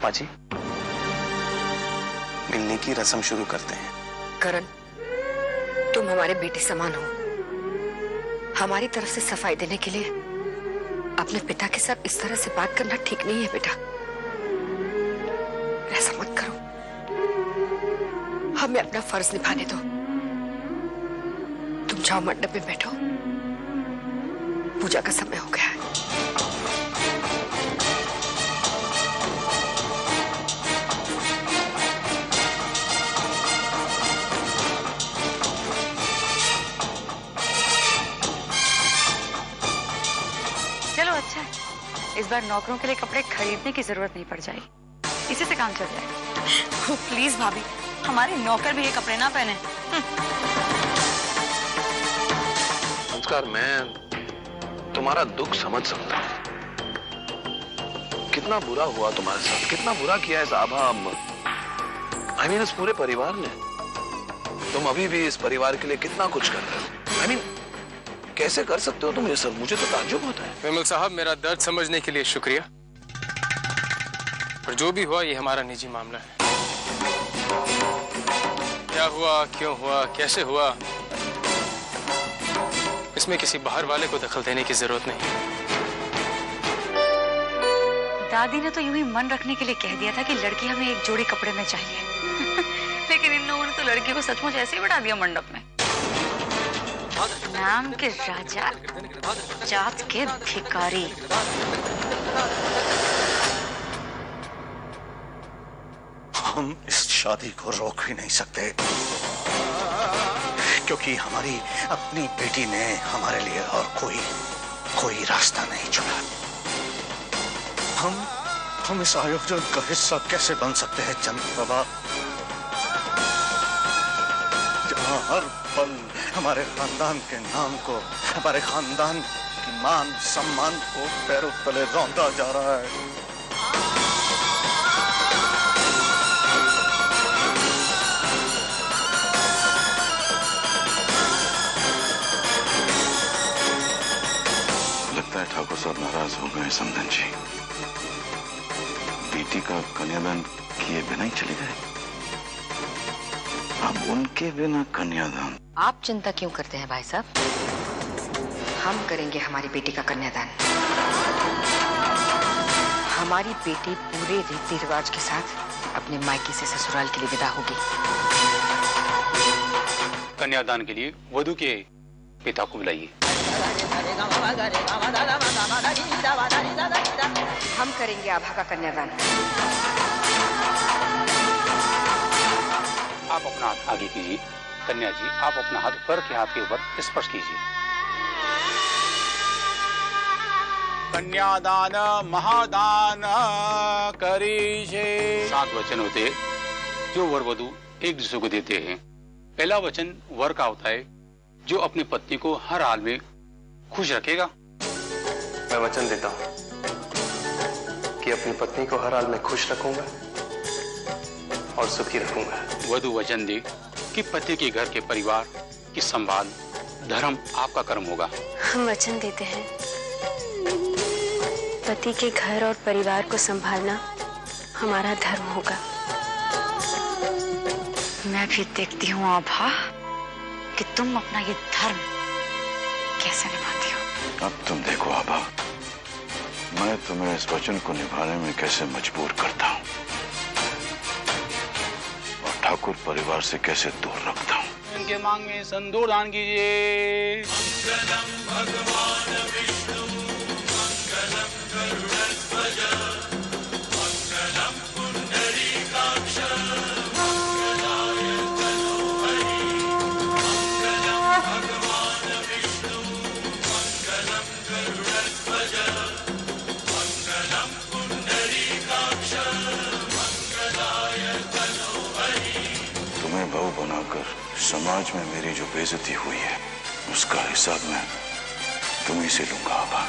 अप्पा जी, मिलने की रस्म शुरू करते हैं। करण, तुम हमारे बेटे समान हो। हमारी तरफ से सफाई देने के लिए अपने पिता के साथ इस तरह से बात करना ठीक नहीं है बेटा। ऐसा मत करो, हमें अपना फर्ज निभाने दो। तुम जाओ, मंडप में बैठो, पूजा का समय हो गया है। चलो अच्छा है, इस बार नौकरों के लिए कपड़े खरीदने की जरूरत नहीं पड़ जाएगी, इसी से काम चल जाए। प्लीज भाभी, हमारे नौकर भी ये कपड़े ना पहने। संस्कार, मैं तुम्हारा दुख समझ सकता हूँ। कितना बुरा हुआ तुम्हारे साथ, कितना बुरा किया है आभा। I mean, इस पूरे परिवार ने। तुम अभी भी इस परिवार के लिए कितना कुछ कर रहे हो। I mean, कैसे कर सकते हो तुम ये सब? मुझे तो ताज्जुब होता है। विमल साहब, मेरा दर्द समझने के लिए शुक्रिया, पर जो भी हुआ ये हमारा निजी मामला है। क्या हुआ, क्यों हुआ, कैसे हुआ, इसमें किसी बाहर वाले को दखल देने की जरूरत नहीं। दादी ने तो यूं ही मन रखने के लिए कह दिया था कि लड़की हमें एक जोड़ी कपड़े में चाहिए। लेकिन इन लोगों ने तो लड़की को सचमुच ऐसे ही बिठा दिया मंडप में। नाम के राजा, जात के भिखारी। हम इस शादी को रोक भी नहीं सकते, क्योंकि हमारी अपनी बेटी ने हमारे लिए और कोई रास्ता नहीं चुना। हम इस आयोजन का हिस्सा कैसे बन सकते हैं चंद बाबा, जहां हर पल हमारे खानदान के नाम को, हमारे खानदान की मान सम्मान को पैरों तले रौंदा जा रहा है। लगता है ठाकुर साहब नाराज हो गए समधन जी। बेटी का कन्यादान किए बिना ही चले गए। अब उनके बिना कन्यादान। आप चिंता क्यों करते हैं भाई साहब? हम करेंगे हमारी बेटी का कन्यादान। हमारी बेटी पूरे रीति रिवाज के साथ अपने मायके से ससुराल के लिए विदा होगी। कन्यादान के लिए वधू के पिता को बुलाइए। हम करेंगे आभा का कन्यादान। आप अपना हाथ आगे कीजिए। कन्या जी, आप अपना हाथ वर के हाथ के ऊपर स्पर्श कीजिए। कन्यादान महादान करीजे। 7 वचन होते हैं जो वर वधू एक दूसरे को देते हैं। पहला वचन वर का होता है जो अपनी पत्नी को हर हाल में खुश रखेगा। मैं वचन देता हूँ कि अपनी पत्नी को हर हाल में खुश रखूंगा और सुखी रखूंगा। वधू वचन दे कि पति के घर के परिवार की संभाल धर्म आपका कर्म होगा। हम वचन देते हैं पति के घर और परिवार को संभालना हमारा धर्म होगा। मैं भी देखती हूँ आभा कि तुम अपना ये धर्म कैसे निभाती हो। अब तुम देखो आभा, मैं तुम्हें इस वचन को निभाने में कैसे मजबूर करता हूँ और ठाकुर परिवार से कैसे दूर रखता हूँ। इनके मांग में संदूर दान कीजिए। तुम्हें बहू बनाकर समाज में मेरी जो बेइज्जती हुई है उसका हिसाब मैं तुम्हीं से लूंगा आभा।